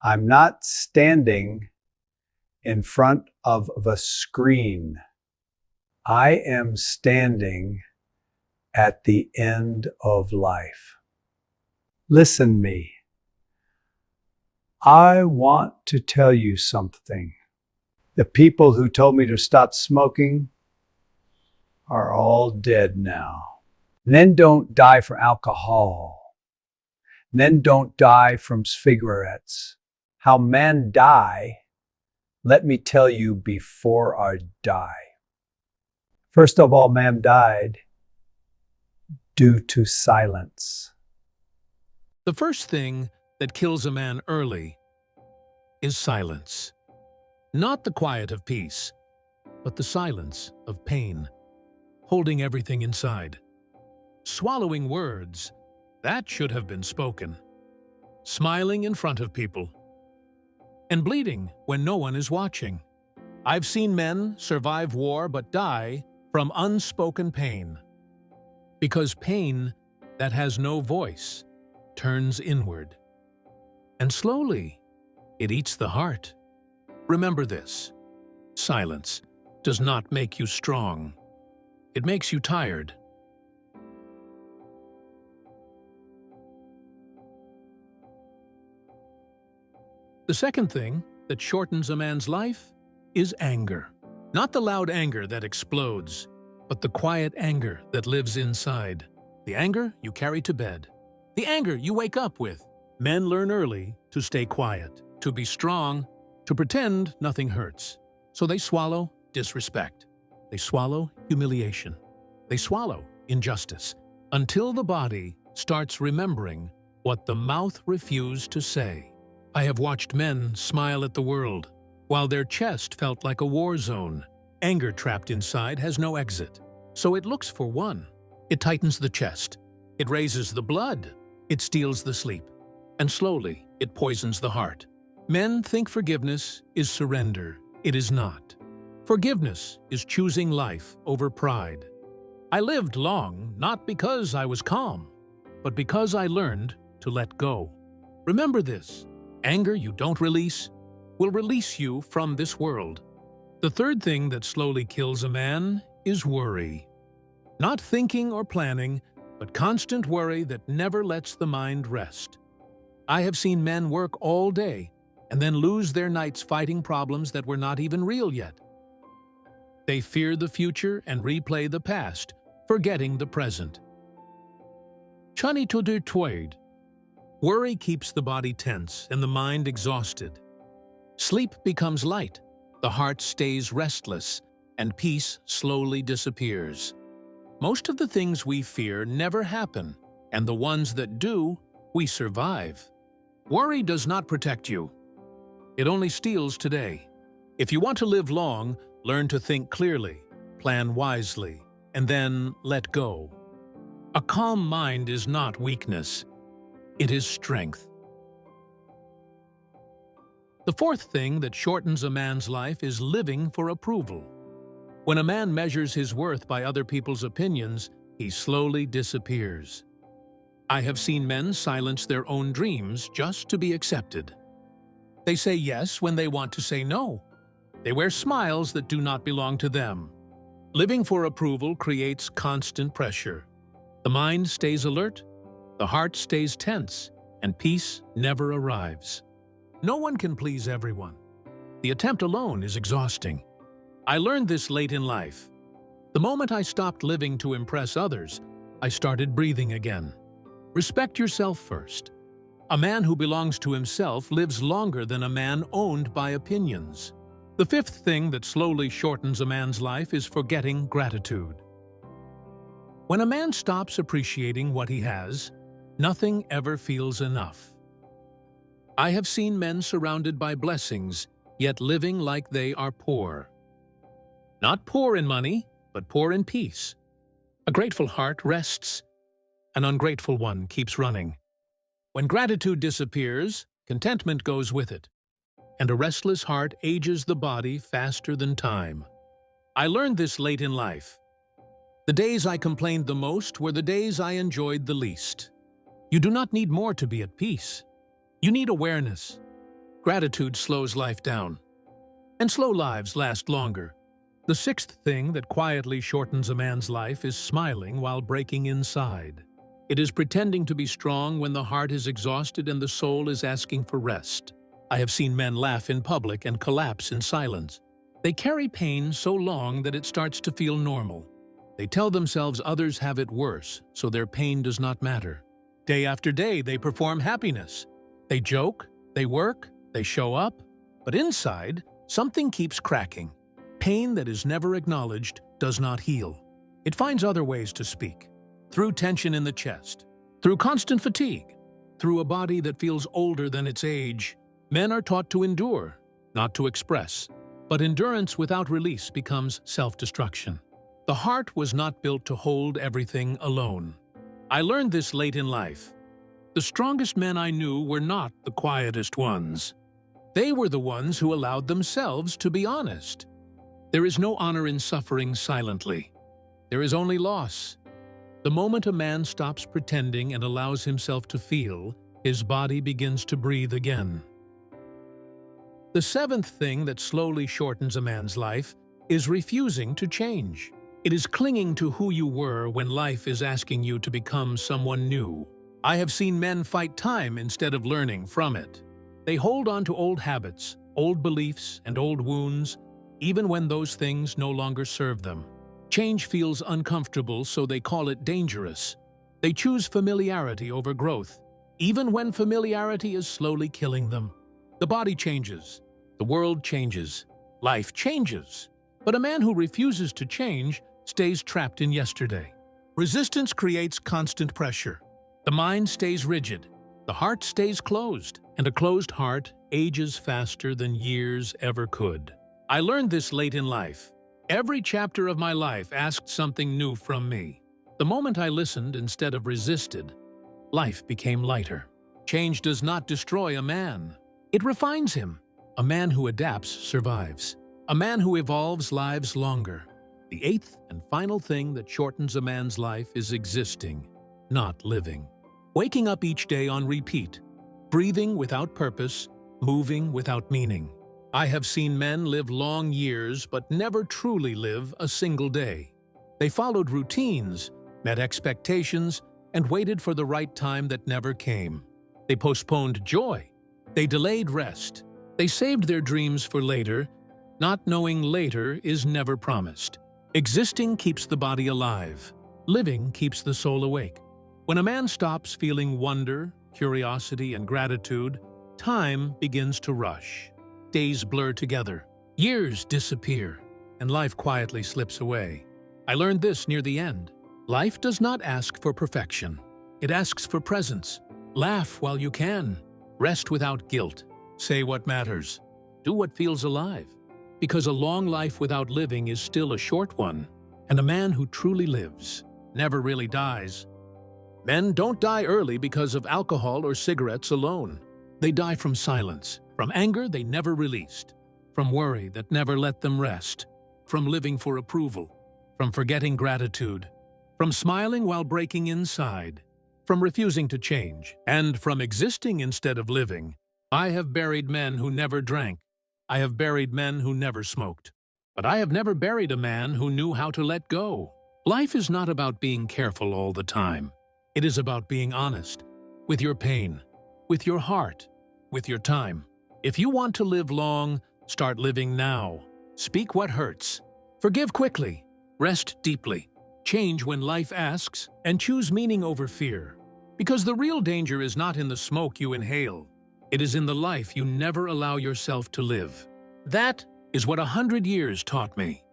I'm not standing in front of the screen. I am standing at the end of life. Listen me. I want to tell you something. The people who told me to stop smoking are all dead now. Men don't die from alcohol. Men don't die from cigarettes. How men die, let me tell you before I die. First of all, man died due to silence. The first thing that kills a man early is silence. Not the quiet of peace, but the silence of pain, holding everything inside. Swallowing words that should have been spoken. Smiling in front of people. And bleeding when no one is watching. I've seen men survive war but die from unspoken pain. Because pain that has no voice turns inward. And slowly, it eats the heart. Remember this. Silence does not make you strong. It makes you tired. The second thing that shortens a man's life is anger. Not the loud anger that explodes, but the quiet anger that lives inside. The anger you carry to bed. The anger you wake up with. Men learn early to stay quiet, to be strong, to pretend nothing hurts. So they swallow disrespect. They swallow humiliation. They swallow injustice until the body starts remembering what the mouth refused to say. I have watched men smile at the world while their chest felt like a war zone. Anger trapped inside has no exit, so it looks for one. It tightens the chest. It raises the blood. It steals the sleep. And slowly, it poisons the heart. Men think forgiveness is surrender. It is not. Forgiveness is choosing life over pride. I lived long not because I was calm, but because I learned to let go. Remember this. Anger you don't release will release you from this world. The third thing that slowly kills a man is worry. Not thinking or planning, but constant worry that never lets the mind rest. I have seen men work all day and then lose their nights fighting problems that were not even real yet. They fear the future and replay the past, forgetting the present. Chani to do twaid. Worry keeps the body tense and the mind exhausted. Sleep becomes light, the heart stays restless, and peace slowly disappears. Most of the things we fear never happen, and the ones that do, we survive. Worry does not protect you. It only steals today. If you want to live long, learn to think clearly, plan wisely, and then let go. A calm mind is not weakness. It is strength. The fourth thing that shortens a man's life is living for approval. When a man measures his worth by other people's opinions, he slowly disappears. I have seen men silence their own dreams just to be accepted. They say yes when they want to say no. They wear smiles that do not belong to them. Living for approval creates constant pressure. The mind stays alert, the heart stays tense, and peace never arrives. No one can please everyone. The attempt alone is exhausting. I learned this late in life. The moment I stopped living to impress others, I started breathing again. Respect yourself first. A man who belongs to himself lives longer than a man owned by opinions. The fifth thing that slowly shortens a man's life is forgetting gratitude. When a man stops appreciating what he has, nothing ever feels enough. I have seen men surrounded by blessings, yet living like they are poor. Not poor in money, but poor in peace. A grateful heart rests. An ungrateful one keeps running. When gratitude disappears, contentment goes with it. And a restless heart ages the body faster than time. I learned this late in life. The days I complained the most were the days I enjoyed the least. You do not need more to be at peace. You need awareness. Gratitude slows life down, and slow lives last longer. The sixth thing that quietly shortens a man's life is smiling while breaking inside. It is pretending to be strong when the heart is exhausted and the soul is asking for rest. I have seen men laugh in public and collapse in silence. They carry pain so long that it starts to feel normal. They tell themselves others have it worse, so their pain does not matter. Day after day, they perform happiness. They joke, they work, they show up, but inside, something keeps cracking. Pain that is never acknowledged does not heal. It finds other ways to speak. Through tension in the chest, through constant fatigue, through a body that feels older than its age. Men are taught to endure, not to express. But endurance without release becomes self-destruction. The heart was not built to hold everything alone. I learned this late in life. The strongest men I knew were not the quietest ones. They were the ones who allowed themselves to be honest. There is no honor in suffering silently. There is only loss. The moment a man stops pretending and allows himself to feel, his body begins to breathe again. The seventh thing that slowly shortens a man's life is refusing to change. It is clinging to who you were when life is asking you to become someone new. I have seen men fight time instead of learning from it. They hold on to old habits, old beliefs, and old wounds, even when those things no longer serve them. Change feels uncomfortable, so they call it dangerous. They choose familiarity over growth, even when familiarity is slowly killing them. The body changes, the world changes, life changes. But a man who refuses to change stays trapped in yesterday. Resistance creates constant pressure. The mind stays rigid, the heart stays closed, and a closed heart ages faster than years ever could. I learned this late in life. Every chapter of my life asked something new from me. The moment I listened instead of resisted, life became lighter. Change does not destroy a man. It refines him. A man who adapts survives. A man who evolves lives longer. The eighth and final thing that shortens a man's life is existing, not living. Waking up each day on repeat, breathing without purpose, moving without meaning. I have seen men live long years but never truly live a single day. They followed routines, met expectations, and waited for the right time that never came. They postponed joy. They delayed rest. They saved their dreams for later, not knowing later is never promised. Existing keeps the body alive. Living keeps the soul awake. When a man stops feeling wonder, curiosity, and gratitude, time begins to rush. Days blur together, years disappear, and life quietly slips away. I learned this near the end. Life does not ask for perfection. It asks for presence. Laugh while you can. Rest without guilt. Say what matters. Do what feels alive. Because a long life without living is still a short one, and a man who truly lives never really dies. Men don't die early because of alcohol or cigarettes alone. They die from silence, from anger they never released, from worry that never let them rest, from living for approval, from forgetting gratitude, from smiling while breaking inside, from refusing to change, and from existing instead of living. I have buried men who never drank. I have buried men who never smoked. But I have never buried a man who knew how to let go. Life is not about being careful all the time. It is about being honest, with your pain, with your heart, with your time. If you want to live long, start living now. Speak what hurts. Forgive quickly. Rest deeply. Change when life asks, and choose meaning over fear. Because the real danger is not in the smoke you inhale. It is in the life you never allow yourself to live. That is what 100 years taught me.